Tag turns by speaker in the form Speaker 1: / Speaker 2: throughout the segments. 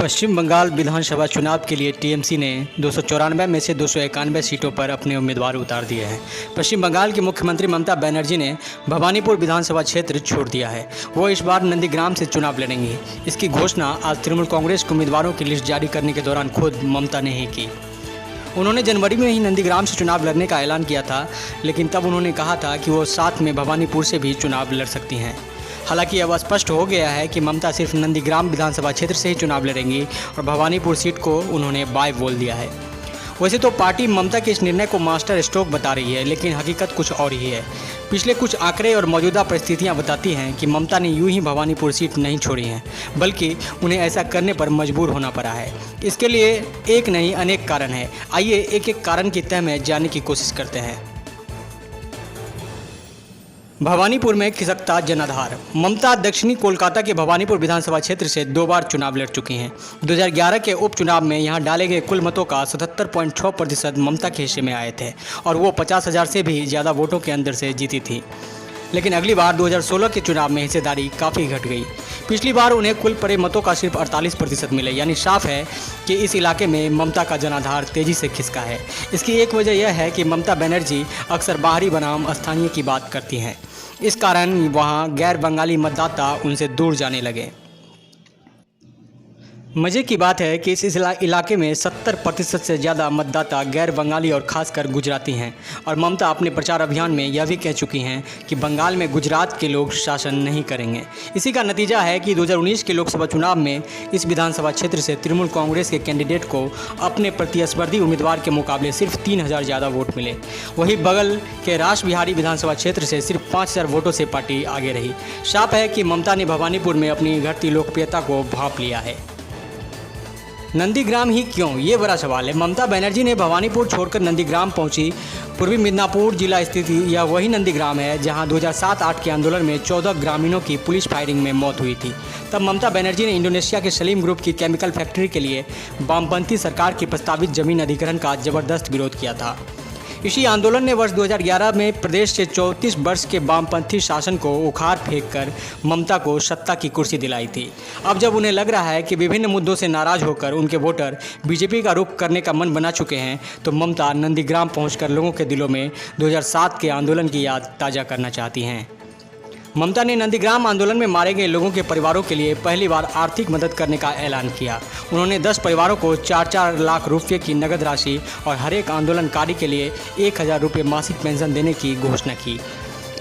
Speaker 1: पश्चिम बंगाल विधानसभा चुनाव के लिए टीएमसी ने 294 में से 291 सीटों पर अपने उम्मीदवार उतार दिए हैं। पश्चिम बंगाल की मुख्यमंत्री ममता बनर्जी ने भवानीपुर विधानसभा क्षेत्र छोड़ दिया है। वो इस बार नंदीग्राम से चुनाव लड़ेंगी। इसकी घोषणा आज तृणमूल कांग्रेस के उम्मीदवारों की लिस्ट जारी करने के दौरान खुद ममता ने ही की। उन्होंने जनवरी में ही नंदीग्राम से चुनाव लड़ने का ऐलान किया था, लेकिन तब उन्होंने कहा था कि वो साथ में भवानीपुर से भी चुनाव लड़ सकती हैं। हालांकि अब स्पष्ट हो गया है कि ममता सिर्फ नंदीग्राम विधानसभा क्षेत्र से ही चुनाव लड़ेंगी और भवानीपुर सीट को उन्होंने बाय बोल दिया है। वैसे तो पार्टी ममता के इस निर्णय को मास्टर स्ट्रोक बता रही है, लेकिन हकीकत कुछ और ही है। पिछले कुछ आंकड़े और मौजूदा परिस्थितियां बताती हैं कि ममता ने यूं ही भवानीपुर सीट नहीं छोड़ी है, बल्कि उन्हें ऐसा करने पर मजबूर होना पड़ा है। इसके लिए एक नहीं अनेक कारण हैं। आइए एक एक कारण की तह में जानने की कोशिश करते हैं। भवानीपुर में खिसकता जनाधार। ममता दक्षिणी कोलकाता के भवानीपुर विधानसभा क्षेत्र से 2 बार चुनाव लड़ चुकी हैं। 2011 के उपचुनाव में यहां डाले गए कुल मतों का 77.6% ममता के हिस्से में आए थे और वो 50,000 से भी ज़्यादा वोटों के अंदर से जीती थी। लेकिन अगली बार 2016 के चुनाव में हिस्सेदारी काफ़ी घट गई। पिछली बार उन्हें कुल पड़े मतों का सिर्फ 48% मिले, यानी साफ है कि इस इलाके में ममता का जनाधार तेज़ी से खिसका है। इसकी एक वजह यह है कि ममता बनर्जी अक्सर बाहरी बनाम स्थानीय की बात करती हैं। इस कारण वहां गैर बंगाली मतदाता उनसे दूर जाने लगे। मज़े की बात है कि इस इलाके में 70% से ज़्यादा मतदाता गैर बंगाली और ख़ासकर गुजराती हैं और ममता अपने प्रचार अभियान में यह भी कह चुकी हैं कि बंगाल में गुजरात के लोग शासन नहीं करेंगे। इसी का नतीजा है कि 2019 के लोकसभा चुनाव में इस विधानसभा क्षेत्र से तृणमूल कांग्रेस के कैंडिडेट को अपने प्रतिस्पर्धी उम्मीदवार के मुकाबले सिर्फ 3,000 ज़्यादा वोट मिले। वहीं बगल के रास बिहारी विधानसभा क्षेत्र से सिर्फ 5,000 वोटों से पार्टी आगे रही। साफ है कि ममता ने भवानीपुर में अपनी घटती लोकप्रियता को भांप लिया है। नंदीग्राम ही क्यों, ये बड़ा सवाल है। ममता बनर्जी ने भवानीपुर छोड़कर नंदीग्राम पहुंची। पूर्वी मिदनापुर जिला स्थित यह वही नंदीग्राम है जहां 2007-8 के आंदोलन में 14 ग्रामीणों की पुलिस फायरिंग में मौत हुई थी। तब ममता बनर्जी ने इंडोनेशिया के सलीम ग्रुप की केमिकल फैक्ट्री के लिए वामपंथी सरकार की प्रस्तावित जमीन अधिग्रहण का जबरदस्त विरोध किया था। इसी आंदोलन ने वर्ष 2011 में प्रदेश से 34 वर्ष के वामपंथी शासन को उखाड़ फेंककर ममता को सत्ता की कुर्सी दिलाई थी। अब जब उन्हें लग रहा है कि विभिन्न मुद्दों से नाराज होकर उनके वोटर बीजेपी का रुख करने का मन बना चुके हैं, तो ममता नंदीग्राम पहुंचकर लोगों के दिलों में 2007 के आंदोलन की याद ताज़ा करना चाहती हैं। ममता ने नंदीग्राम आंदोलन में मारे गए लोगों के परिवारों के लिए पहली बार आर्थिक मदद करने का ऐलान किया। उन्होंने 10 परिवारों को 4-4 लाख रुपये की नगद राशि और हर एक आंदोलनकारी के लिए 1,000 रुपये मासिक पेंशन देने की घोषणा की।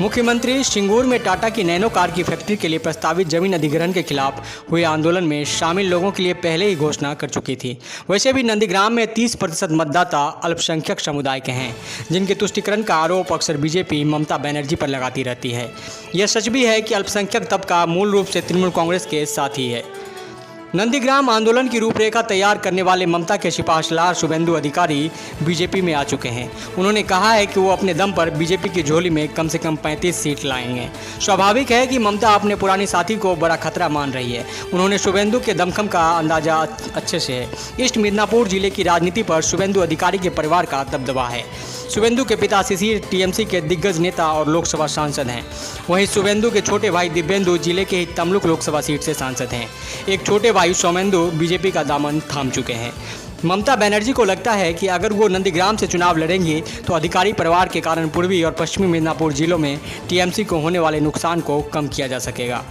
Speaker 1: मुख्यमंत्री सिंगूर में टाटा की नैनो कार की फैक्ट्री के लिए प्रस्तावित जमीन अधिग्रहण के खिलाफ हुए आंदोलन में शामिल लोगों के लिए पहले ही घोषणा कर चुकी थी। वैसे भी नंदीग्राम में 30% मतदाता अल्पसंख्यक समुदाय के हैं, जिनके तुष्टीकरण का आरोप अक्सर बीजेपी ममता बनर्जी पर लगाती रहती है। यह सच भी है कि अल्पसंख्यक तबका मूल रूप से तृणमूल कांग्रेस के साथ ही है। नंदीग्राम आंदोलन की रूपरेखा तैयार करने वाले ममता के सिपाहीसलार शुभेंदु अधिकारी बीजेपी में आ चुके हैं। उन्होंने कहा है कि वो अपने दम पर बीजेपी की झोली में कम से कम 35 सीट लाएंगे। स्वाभाविक है कि ममता अपने पुरानी साथी को बड़ा खतरा मान रही है। उन्होंने शुभेंदु के दमखम का अंदाजा अच्छे से है। ईस्ट मिदनापुर जिले की राजनीति पर शुभेंदु अधिकारी के परिवार का दबदबा है। शुभेंदु के पिता शिशिर टीएमसी के दिग्गज नेता और लोकसभा सांसद हैं। वहीं शुभेंदु के छोटे भाई दिव्येंदु जिले के ही तमलुक लोकसभा सीट से सांसद हैं। एक छोटे भाई सौमेंदु बीजेपी का दामन थाम चुके हैं। ममता बनर्जी को लगता है कि अगर वो नंदीग्राम से चुनाव लड़ेंगी तो अधिकारी परिवार के कारण पूर्वी और पश्चिमी मिदनापुर जिलों में टीएमसी को होने वाले नुकसान को कम किया जा सकेगा।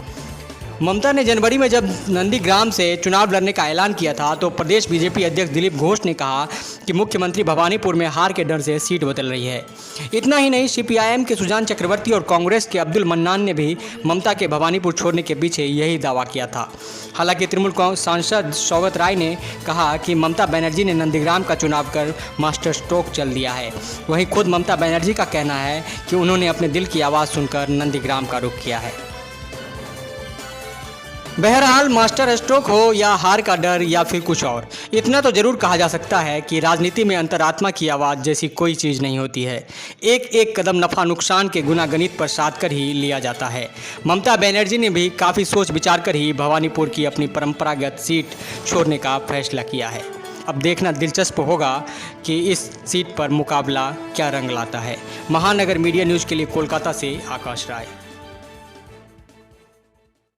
Speaker 1: ममता ने जनवरी में जब नंदीग्राम से चुनाव लड़ने का ऐलान किया था तो प्रदेश बीजेपी अध्यक्ष दिलीप घोष ने कहा कि मुख्यमंत्री भवानीपुर में हार के डर से सीट बदल रही है। इतना ही नहीं, सीपीआईएम के सुजान चक्रवर्ती और कांग्रेस के अब्दुल मन्नान ने भी ममता के भवानीपुर छोड़ने के पीछे यही दावा किया था। हालांकि तृणमूल सांसद सौगत राय ने कहा कि ममता बनर्जी ने नंदीग्राम का चुनाव कर मास्टर स्ट्रोक चल दिया है। वहीं खुद ममता बनर्जी का कहना है कि उन्होंने अपने दिल की आवाज़ सुनकर नंदीग्राम का रुख किया है। बहरहाल मास्टर स्ट्रोक हो या हार का डर या फिर कुछ और, इतना तो जरूर कहा जा सकता है कि राजनीति में अंतरात्मा की आवाज़ जैसी कोई चीज़ नहीं होती है। एक एक कदम नफ़ा नुकसान के गुणागणित पर साध कर ही लिया जाता है। ममता बनर्जी ने भी काफ़ी सोच विचार कर ही भवानीपुर की अपनी परंपरागत सीट छोड़ने का फैसला किया है। अब देखना दिलचस्प होगा कि इस सीट पर मुकाबला क्या रंग लाता है। महानगर मीडिया न्यूज़ के लिए कोलकाता से आकाश राय।